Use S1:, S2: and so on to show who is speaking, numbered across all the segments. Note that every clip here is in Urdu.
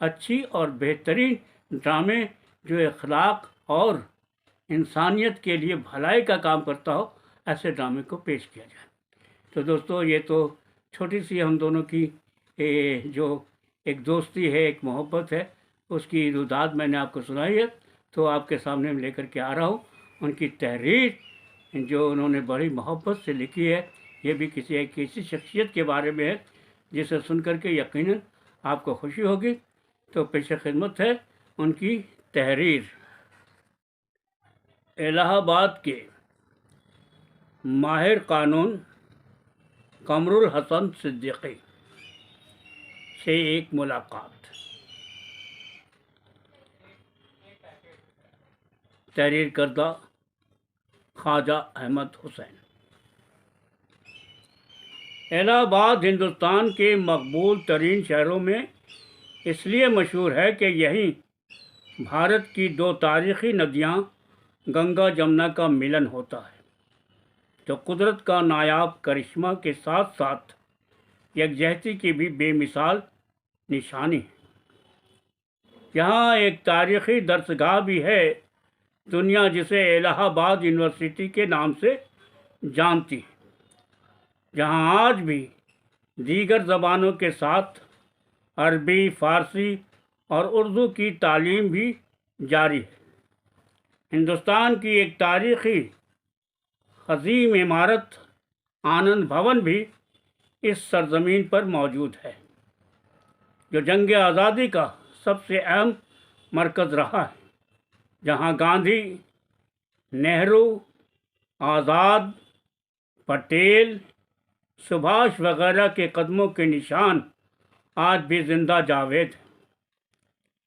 S1: اچھی اور بہترین ڈرامے جو اخلاق اور انسانیت کے لیے بھلائی کا کام کرتا ہو، ایسے ڈرامے کو پیش کیا جائے۔ تو دوستو، یہ تو چھوٹی سی ہم دونوں کی جو ایک دوستی ہے، ایک محبت ہے، اس کی روداد میں نے آپ کو سنائی ہے، تو آپ کے سامنے لے کر کے آ رہا ہوں۔ ان کی تحریر جو انہوں نے بڑی محبت سے لکھی ہے، یہ بھی کسی ایک ایسی شخصیت کے بارے میں ہے جسے سن کر کے یقیناً آپ کو خوشی ہوگی۔ تو پیش خدمت ہے ان کی تحریر۔ الہ آباد کے ماہر قانون قمر الحسن صدیقی سے ایک ملاقات۔ تحریر کردہ خواجہ احمد حسین۔ الہ آباد ہندوستان کے مقبول ترین شہروں میں اس لیے مشہور ہے کہ یہیں بھارت کی دو تاریخی ندیاں گنگا جمنا کا ملن ہوتا ہے، جو قدرت کا نایاب کرشمہ کے ساتھ ساتھ یکجہتی کی بھی بے مثال نشانی ہے۔ یہاں ایک تاریخی درسگاہ بھی ہے، دنیا جسے الہ آباد یونیورسٹی کے نام سے جانتی ہے، جہاں آج بھی دیگر زبانوں کے ساتھ عربی، فارسی اور اردو کی تعلیم بھی جاری ہے۔ ہندوستان کی ایک تاریخی عظیم عمارت آنند بھون بھی اس سرزمین پر موجود ہے، جو جنگ آزادی کا سب سے اہم مرکز رہا ہے، جہاں گاندھی، نہرو، آزاد، پٹیل، سبھاش وغیرہ کے قدموں کے نشان آج بھی زندہ جاوید ہیں۔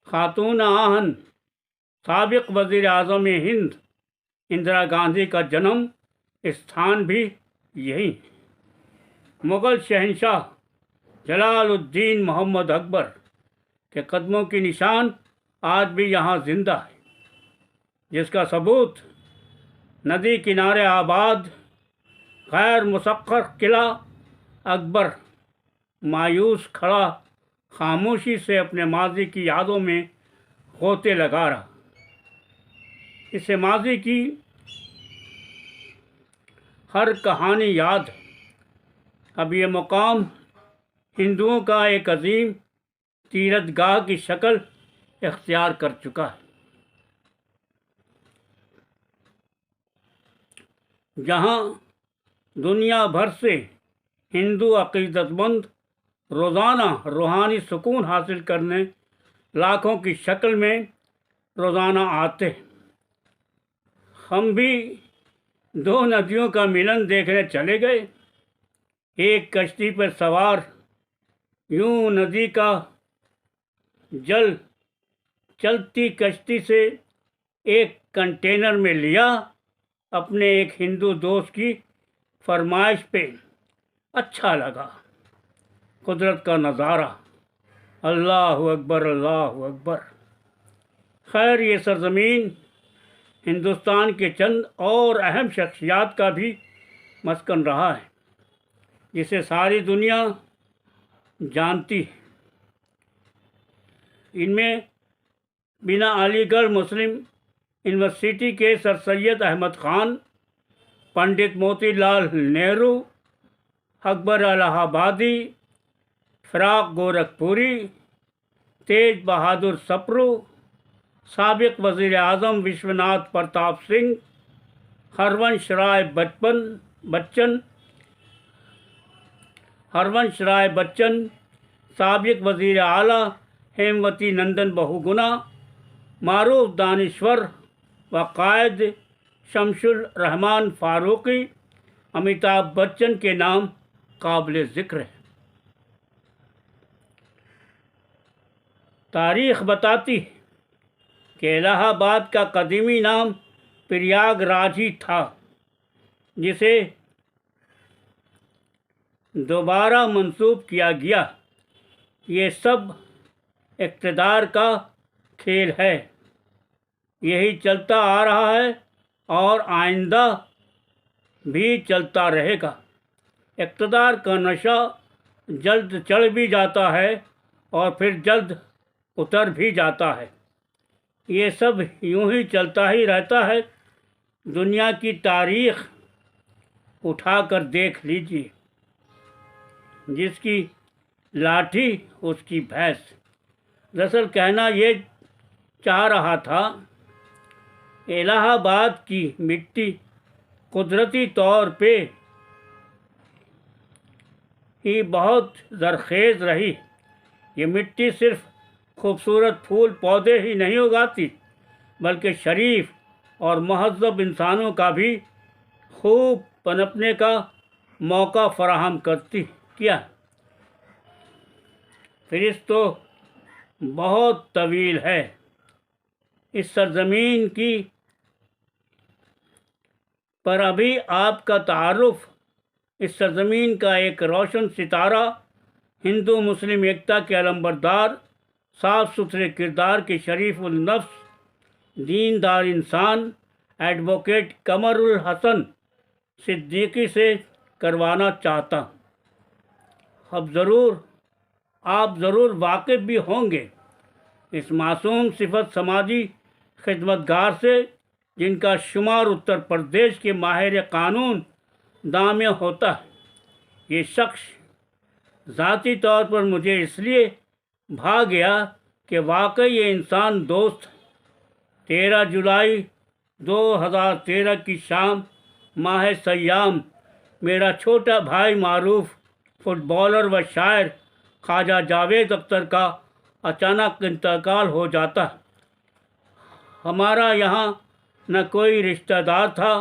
S1: خاتون آہن سابق وزیر اعظم ہند اندرا گاندھی کا جنم استھان بھی یہی ہے۔ مغل شہنشاہ جلال الدین محمد اکبر کے قدموں کی نشان آج بھی یہاں زندہ ہے، جس کا ثبوت ندی کنارے آباد غیر مسخر قلعہ اکبر مایوس کھڑا خاموشی سے اپنے ماضی کی یادوں میں غوطے لگا رہا۔ اسے ماضی کی ہر کہانی یاد ہے۔ اب یہ مقام ہندوؤں کا ایک عظیم تیرتھ گاہ کی شکل اختیار کر چکا ہے، جہاں دنیا بھر سے ہندو عقیدت مند روزانہ روحانی سکون حاصل کرنے لاکھوں کی شکل میں روزانہ آتے ہیں۔ ہم بھی دو ندیوں کا ملن دیکھنے چلے گئے، ایک کشتی پر سوار یوں ندی کا جل چلتی کشتی سے ایک کنٹینر میں لیا، اپنے ایک ہندو دوست کی فرمائش پہ۔ اچھا لگا قدرت کا نظارہ، اللہ اکبر، اللہ اکبر۔ خیر، یہ سرزمین ہندوستان کے چند اور اہم شخصیات کا بھی مسکن رہا ہے، جسے ساری دنیا جانتی ہے۔ ان میں بنا علی گڑھ مسلم یونیورسٹی کے سر سید احمد خان، پنڈت موتی لال نہرو، اکبر الہ آبادی، فراق گورکھپوری، تیج بہادر سپرو، سابق وزیر اعظم وشوناتھ پرتاپ سنگھ، ہرونش رائے بچن، سابق وزیر اعلیٰ ہیموتی نندن بہوگنا، معروف دانشور و قائد شمس الرحمن فاروقی، امیتابھ بچن کے نام قابل ذکر ہے۔ تاریخ بتاتی ہے کہ الہ آباد کا قدیمی نام پریاگ راج ہی تھا، جسے دوبارہ منسوب کیا گیا۔ یہ سب اقتدار کا کھیل ہے، یہی چلتا آ رہا ہے اور آئندہ بھی چلتا رہے گا۔ اقتدار کا نشہ جلد چڑھ بھی جاتا ہے اور پھر جلد اتر بھی جاتا ہے۔ یہ سب یوں ہی چلتا ہی رہتا ہے۔ دنیا کی تاریخ اٹھا کر دیکھ لیجیے، جس کی لاٹھی اس کی بھینس۔ دراصل کہنا یہ چاہ رہا تھا، الہ آباد کی مٹی قدرتی طور پہ ہی بہت زرخیز رہی۔ یہ مٹی صرف خوبصورت پھول پودے ہی نہیں اگاتی، بلکہ شریف اور مہذب انسانوں کا بھی خوب پنپنے کا موقع فراہم کرتی کیا۔ فہرست تو بہت طویل ہے۔ اس سرزمین کی پر ابھی آپ کا تعارف اس سرزمین کا ایک روشن ستارہ، ہندو مسلم ایکتا کے علمبردار، صاف ستھرے کردار کے شریف النفس دیندار انسان ایڈوکیٹ قمر الحسن صدیقی سے کروانا چاہتا ہوں۔ آپ ضرور واقف بھی ہوں گے اس معصوم صفت سماجی خدمتگار سے، جن کا شمار اتر پردیش کے ماہر قانون داں میں ہوتا ہے۔ یہ شخص ذاتی طور پر مجھے اس لیے بھا گیا کہ واقعی یہ انسان دوست ہے۔ 13 جولائی 2013 کی شام، ماہ سیام، میرا چھوٹا بھائی معروف فٹ بالر و شاعر خواجہ جاوید اختر کا اچانک انتقال ہو جاتا ہے۔ ہمارا یہاں نہ کوئی رشتہ دار تھا،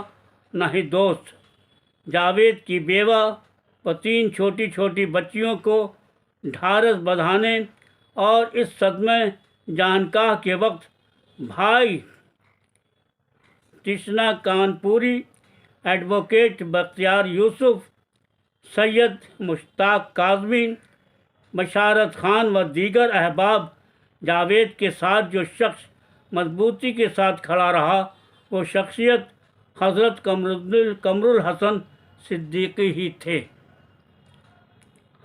S1: نہ ہی دوست۔ جاوید کی بیوہ و 3 چھوٹی چھوٹی بچیوں کو ڈھارس بندھانے اور اس صدمہ جانکاہ کے وقت بھائی تشنا کانپوری، ایڈوکیٹ بختیار یوسف، سید مشتاق کاظمی، بشارت خان و دیگر احباب جاوید کے ساتھ جو شخص مضبوطی کے ساتھ کھڑا رہا، وہ شخصیت حضرت قمر الحسن صدیقی ہی تھے۔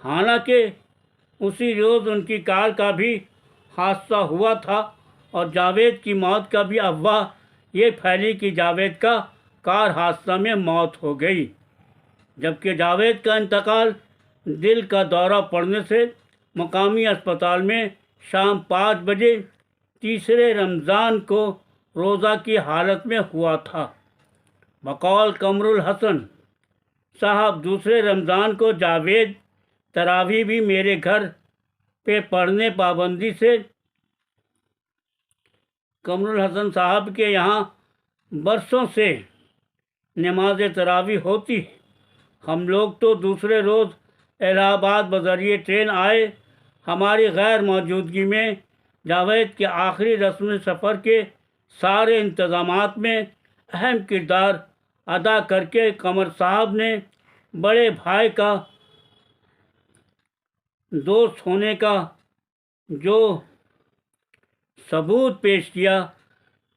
S1: حالانکہ اسی روز ان کی کار کا بھی حادثہ ہوا تھا اور جاوید کی موت کا بھی افواہ یہ پھیلی کہ جاوید کا کار حادثہ میں موت ہو گئی، جبکہ جاوید کا انتقال دل کا دورہ پڑنے سے مقامی اسپتال میں شام 5 بجے 3 رمضان کو روزہ کی حالت میں ہوا تھا۔ بقول قمر الحسن صاحب، 2 رمضان کو جاوید تراویح بھی میرے گھر پہ پڑھنے پابندی سے۔ قمر الحسن صاحب کے یہاں برسوں سے نماز تراویح ہوتی ہے۔ ہم لوگ تو دوسرے روز الہ آباد بذریعہ ٹرین آئے۔ ہماری غیر موجودگی میں جاوید کے آخری رسم سفر کے سارے انتظامات میں اہم کردار ادا کر کے قمر صاحب نے بڑے بھائی کا دوست ہونے کا جو ثبوت پیش کیا،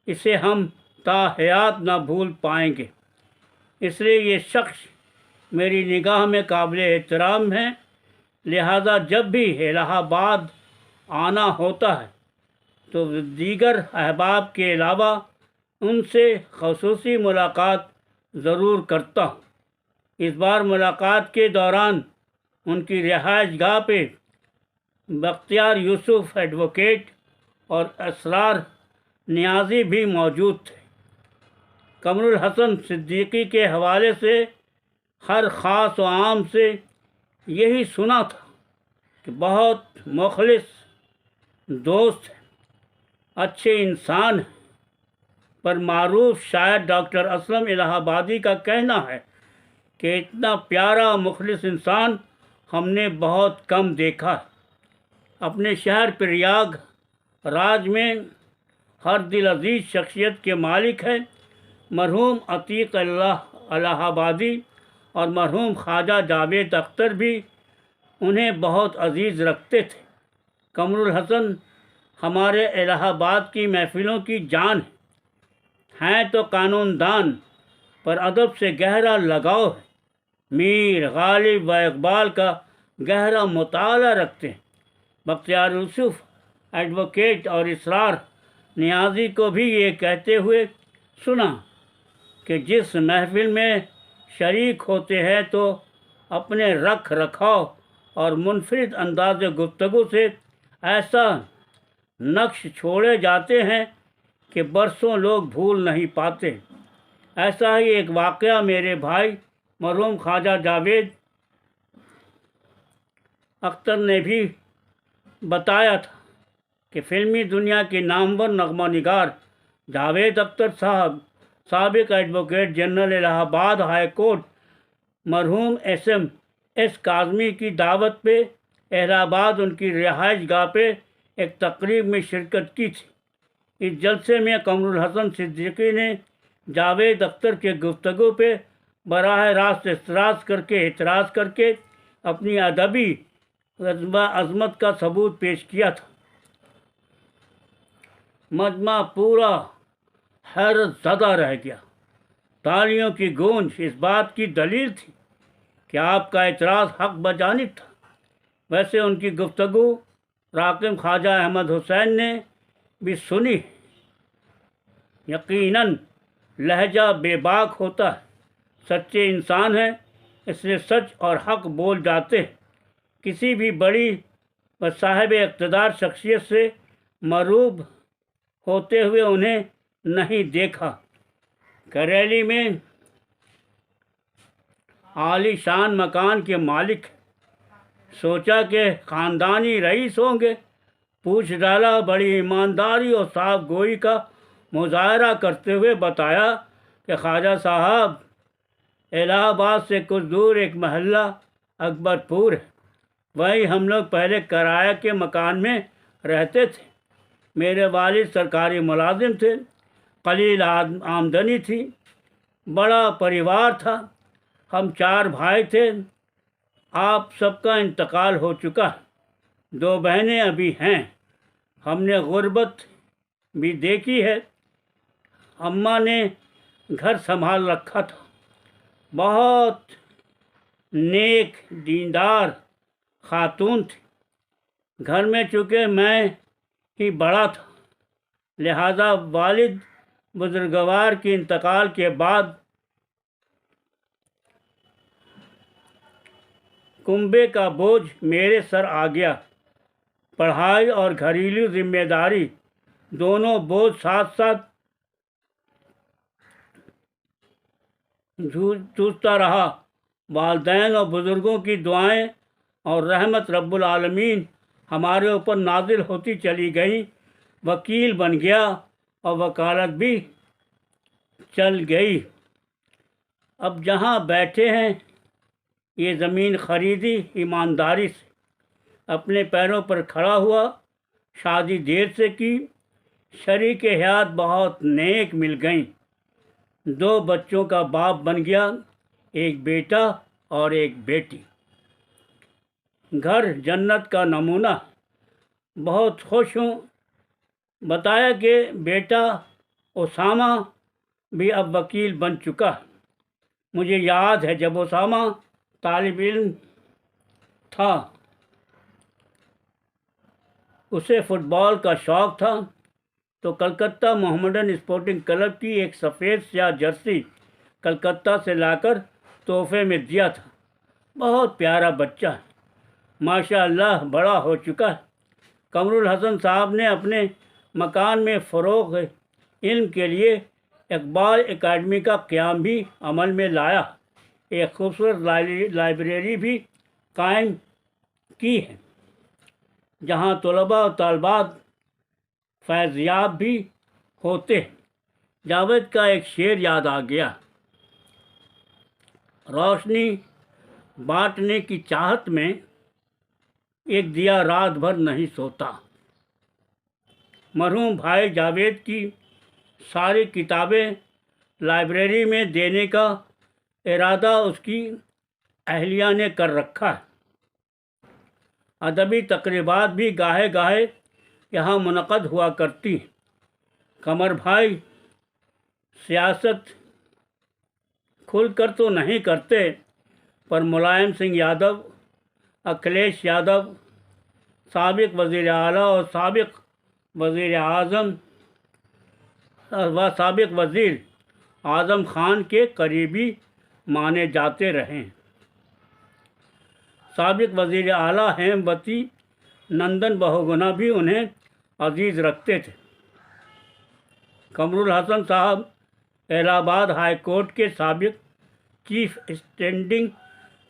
S1: اسے ہم تا حیات نہ بھول پائیں گے۔ اس لیے یہ شخص میری نگاہ میں قابل احترام ہے، لہذا جب بھی الہ آباد آنا ہوتا ہے تو دیگر احباب کے علاوہ ان سے خصوصی ملاقات ضرور کرتا ہوں۔ اس بار ملاقات کے دوران ان کی رہائش گاہ پہ بختیار یوسف ایڈوکیٹ اور اسرار نیازی بھی موجود تھے۔ قمر الحسن صدیقی کے حوالے سے ہر خاص و عام سے یہی سنا تھا کہ بہت مخلص دوست ہیں، اچھے انسان ہیں، پر معروف شاعر ڈاکٹر اسلم الہ آبادی کا کہنا ہے کہ اتنا پیارا مخلص انسان ہم نے بہت کم دیکھا ہے۔ اپنے شہر پریاگ راج میں ہر دل عزیز شخصیت کے مالک ہیں۔ مرحوم عتیق الہ آبادی اور مرحوم خواجہ جاوید اختر بھی انہیں بہت عزیز رکھتے تھے۔ قمر الحسن ہمارے الہ آباد کی محفلوں کی جان ہیں تو قانون دان، پر ادب سے گہرا لگاؤ ہے۔ میر غالب و اقبال کا گہرا مطالعہ رکھتے ہیں۔ بختیار یوسف ایڈوکیٹ اور اسرار نیازی کو بھی یہ کہتے ہوئے سنا کہ جس محفل میں شریک ہوتے ہیں تو اپنے رکھ رکھاؤ اور منفرد انداز گفتگو سے ایسا نقش چھوڑے جاتے ہیں کہ برسوں لوگ بھول نہیں پاتے۔ ایسا ہی ایک واقعہ میرے بھائی مرحوم خواجہ جاوید اختر نے بھی بتایا تھا کہ فلمی دنیا کے نامور نغمہ نگار جاوید اختر صاحب سابق ایڈوکیٹ جنرل الہ آباد ہائی کورٹ مرحوم ایس کاظمی کی دعوت پہ الہ آباد ان کی رہائش گاہ پہ ایک تقریب میں شرکت کی تھی۔ اس جلسے میں قمر الحسن صدیقی نے جاوید اختر کے گفتگو پہ براہ راست اعتراض کر کے اپنی ادبی عظمت کا ثبوت پیش کیا تھا۔ مجمع پورا حیرت زدہ رہ گیا۔ تالیوں کی گونج اس بات کی دلیل تھی کہ آپ کا اعتراض حق بجانب تھا۔ ویسے ان کی گفتگو راقم خواجہ احمد حسین نے بھی سنی۔ یقیناً لہجہ بے باک ہوتا ہے، سچے انسان ہیں اس لیے سچ اور حق بول جاتے ہیں۔ کسی بھی بڑی و صاحب اقتدار شخصیت سے مروب ہوتے ہوئے انہیں نہیں دیکھا۔ کریلی میں عالی شان مکان کے مالک، سوچا کہ خاندانی رئیس ہوں گے۔ پوچھ ڈالا، بڑی ایمانداری اور صاف گوئی کا مظاہرہ کرتے ہوئے بتایا کہ خواجہ صاحب الہ آباد سے کچھ دور ایک محلہ اکبر پور ہے، وہیں ہم لوگ پہلے کرایہ کے مکان میں رہتے تھے۔ میرے والد سرکاری ملازم تھے، قلیل آمدنی تھی، بڑا پریوار تھا، ہم 4 بھائی تھے۔ آپ سب کا انتقال ہو چکا ہے، 2 بہنیں ابھی ہیں۔ ہم نے غربت بھی دیکھی ہے۔ اماں نے گھر سنبھال رکھا تھا، بہت نیک دیندار خاتون تھی۔ گھر میں چونکہ میں ہی بڑا تھا، لہذا والد بزرگوار کے انتقال کے بعد کنبے کا بوجھ میرے سر آ گیا۔ پڑھائی اور گھریلو ذمہ داری دونوں بوجھ ساتھ ساتھ جھوجتا رہا۔ والدین اور بزرگوں کی دعائیں اور رحمت رب العالمین ہمارے اوپر نازل ہوتی چلی گئیں۔ وکیل بن گیا اور وکالت بھی چل گئی۔ اب جہاں بیٹھے ہیں یہ زمین خریدی ایمانداری سے، اپنے پیروں پر کھڑا ہوا، شادی دیر سے کی، شریک حیات بہت نیک مل گئیں، 2 بچوں کا باپ بن گیا، ایک بیٹا اور ایک بیٹی۔ گھر جنت کا نمونہ، بہت خوش ہوں۔ بتایا کہ بیٹا اسامہ بھی اب وکیل بن چکا ہے۔ مجھے یاد ہے جب اسامہ طالب علم تھا، اسے فٹ بال کا شوق تھا، تو کلکتہ محمڈن اسپورٹنگ کلب کی ایک سفید سیاہ جرسی کلکتہ سے لا کر تحفے میں دیا تھا۔ بہت پیارا بچہ ہے، ماشاء اللہ بڑا ہو چکا ہے۔ قمر الحسن صاحب نے اپنے مکان میں فروغ علم کے لیے اقبال اکیڈمی کا قیام بھی عمل میں لایا، ایک خوبصورت لائبریری بھی قائم کی ہے جہاں طلباء و طالبات فیض یاب بھی ہوتے ہیں۔ جاوید کا ایک شعر یاد آ گیا، روشنی بانٹنے کی چاہت میں ایک دیا رات بھر نہیں سوتا۔ مرحوم بھائی جاوید کی ساری کتابیں لائبریری میں دینے کا ارادہ اس کی اہلیہ نے کر رکھا ہے۔ ادبی تقریبات بھی گاہے گاہے یہاں منعقد ہوا کرتی ہیں۔ قمر بھائی سیاست کھل کر تو نہیں کرتے، پر ملائم سنگھ یادو، اکھلیش یادو، سابق وزیر اعلیٰ اور سابق وزیر اعظم و سابق وزیر اعظم خان کے قریبی مانے جاتے رہے۔ سابق وزیر اعلیٰ ہیموتی نندن بہوگنا بھی انہیں عزیز رکھتے تھے۔ قمر الحسن صاحب الہ آباد ہائی کورٹ کے سابق چیف اسٹینڈنگ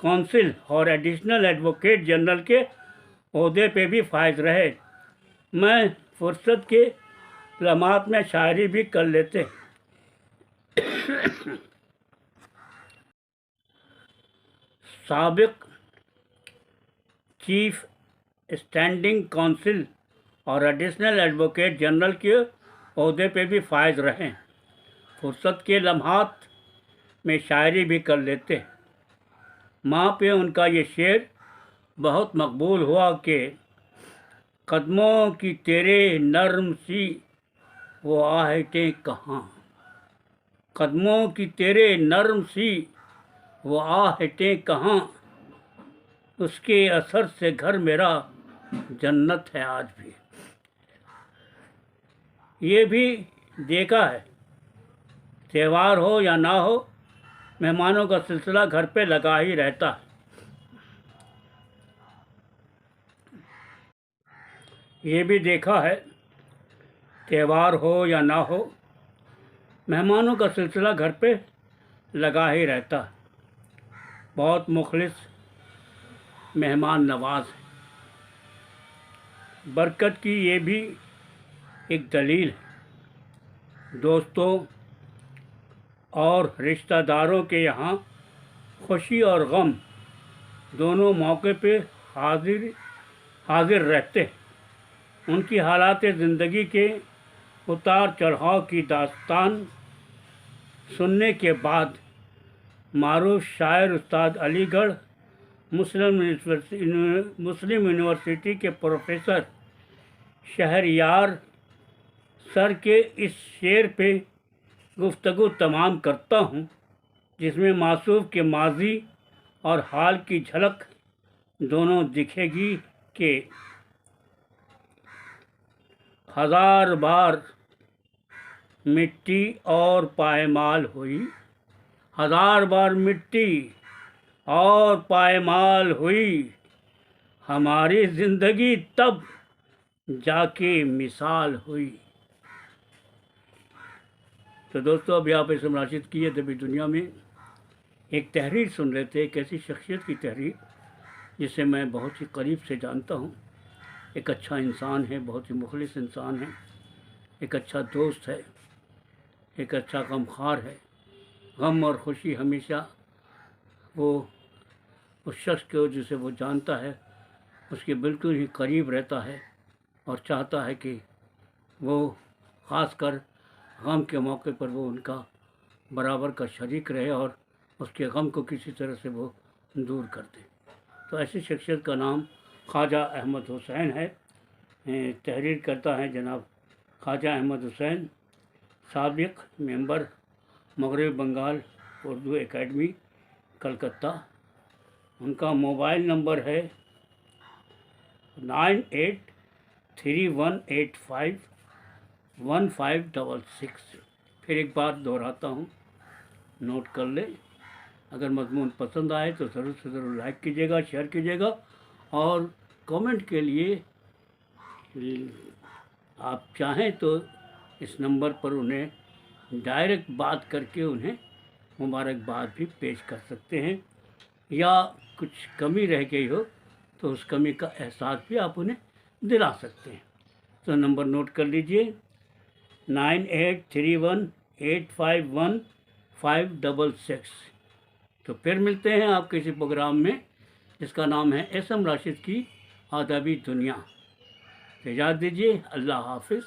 S1: کونسل اور ایڈیشنل ایڈوکیٹ جنرل کے عہدے پہ بھی فائز رہے۔ میں فرصت کے لمحات میں شاعری بھی کر لیتے۔ سابق چیف اسٹینڈنگ کونسل اور ایڈیشنل ایڈوکیٹ جنرل کے عہدے پہ بھی فائز رہے۔ فرصت کے لمحات میں شاعری بھی کر لیتے۔ ماں پہ ان کا یہ شعر بہت مقبول ہوا کہ قدموں کی تیرے نرم سی وہ آہٹیں کہاں، قدموں کی تیرے نرم سی وہ آہٹیں کہاں، اس کے اثر سے گھر میرا جنت ہے آج بھی۔ یہ بھی دیکھا ہے تہوار ہو یا نہ ہو مہمانوں کا سلسلہ گھر پہ لگا ہی رہتا ہے۔ یہ بھی دیکھا ہے تہوار ہو یا نہ ہو مہمانوں کا سلسلہ گھر پہ لگا ہی رہتا ہے۔ بہت مخلص مہمان نواز ہے۔ برکت کی یہ بھی ایک دلیل ہے۔ دوستوں اور رشتہ داروں کے یہاں خوشی اور غم دونوں موقع پہ حاضر رہتے ہیں۔ ان کی حالات زندگی کے اتار چڑھاؤ کی داستان سننے کے بعد معروف شاعر استاد علی گڑھ مسلم یونیورسٹی کے پروفیسر شہریار سر کے اس شعر پہ گفتگو تمام کرتا ہوں، جس میں معصوف کے ماضی اور حال کی جھلک دونوں دکھے گی کہ ہزار بار مٹی اور پائمال ہوئی، ہزار بار مٹی اور پائمال ہوئی، ہماری زندگی تب جا کے مثال ہوئی۔ تو دوستو ابھی آپ اسم راشد کی ادبی دنیا میں ایک تحریر سن رہے تھے، ایک ایسی شخصیت کی تحریر جسے میں بہت ہی قریب سے جانتا ہوں۔ ایک اچھا انسان ہے، بہت ہی مخلص انسان ہے، ایک اچھا دوست ہے، ایک اچھا غمخوار ہے۔ غم اور خوشی ہمیشہ وہ اس شخص کو جسے وہ جانتا ہے اس کے بالکل ہی قریب رہتا ہے اور چاہتا ہے کہ وہ خاص کر غم کے موقع پر وہ ان کا برابر کا شریک رہے اور اس کے غم کو کسی طرح سے وہ دور کر دے۔ تو ایسی شخصیت کا نام خواجہ احمد حسین ہے۔ تحریر کرتا ہے جناب خواجہ احمد حسین، سابق ممبر مغرب بنگال اردو اکیڈمی کلکتہ۔ ان کا موبائل نمبر ہے 9831851566۔ پھر ایک بار دہراتا ہوں، نوٹ کر لیں۔ اگر مضمون پسند آئے تو ضرور سے ضرور لائک کیجیے گا، شیئر کیجیے گا، اور کامنٹ کے لیے آپ چاہیں تو اس نمبر پر انہیں ڈائریکٹ بات کر کے انہیں مبارکباد بھی پیش کر سکتے ہیں، یا کچھ کمی رہ گئی ہو تو اس کمی کا احساس بھی آپ انہیں دلا سکتے ہیں۔ تو نمبر نوٹ کر لیجئے 9831851566۔ تو پھر ملتے ہیں آپ کے اسی پروگرام میں جس کا نام ہے اسم راشد کی ادبی دنیا۔ اجازت دیجیے، اللہ حافظ۔